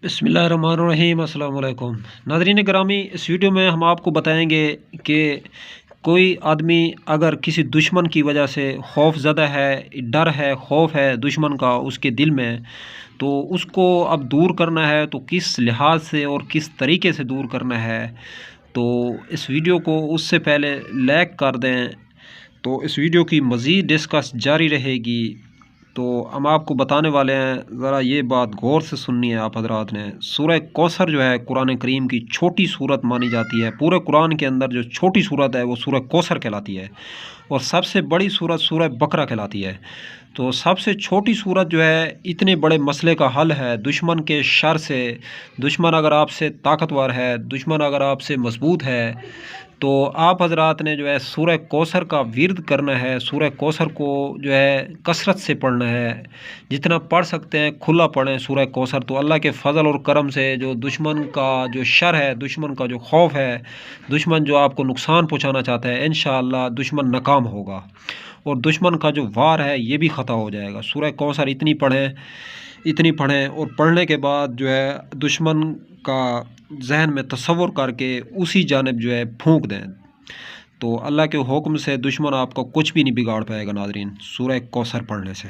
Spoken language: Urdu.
بسم اللہ الرحمن الرحیم۔ السلام علیکم ناظرین گرامی، اس ویڈیو میں ہم آپ کو بتائیں گے کہ کوئی آدمی اگر کسی دشمن کی وجہ سے خوف زدہ ہے، ڈر ہے، خوف ہے دشمن کا اس کے دل میں، تو اس کو اب دور کرنا ہے تو کس لحاظ سے اور کس طریقے سے دور کرنا ہے، تو اس ویڈیو کو اس سے پہلے لائک کر دیں تو اس ویڈیو کی مزید ڈسکس جاری رہے گی۔ تو ہم آپ کو بتانے والے ہیں، ذرا یہ بات غور سے سننی ہے آپ حضرات نے۔ سورہ کوثر جو ہے قرآن کریم کی چھوٹی صورت مانی جاتی ہے، پورے قرآن کے اندر جو چھوٹی صورت ہے وہ سورہ کوثر کہلاتی ہے، اور سب سے بڑی صورت سورہ بقرہ کہلاتی ہے۔ تو سب سے چھوٹی صورت جو ہے اتنے بڑے مسئلے کا حل ہے دشمن کے شر سے۔ دشمن اگر آپ سے طاقتور ہے، دشمن اگر آپ سے مضبوط ہے، تو آپ حضرات نے جو ہے سورہ کوثر کا ورد کرنا ہے۔ سورہ کوثر کو جو ہے کثرت سے پڑھنا ہے، جتنا پڑھ سکتے ہیں کھلا پڑھیں سورہ کوثر، تو اللہ کے فضل اور کرم سے جو دشمن کا جو شر ہے، دشمن کا جو خوف ہے، دشمن جو آپ کو نقصان پہنچانا چاہتا ہے، انشاءاللہ دشمن ناکام ہوگا، اور دشمن کا جو وار ہے یہ بھی ختم ہو جائے گا۔ سورہ کوثر اتنی پڑھیں، اور پڑھنے کے بعد جو ہے دشمن کا ذہن میں تصور کر کے اسی جانب جو ہے پھونک دیں، تو اللہ کے حکم سے دشمن آپ کو کچھ بھی نہیں بگاڑ پائے گا ناظرین، سورہ کوثر پڑھنے سے۔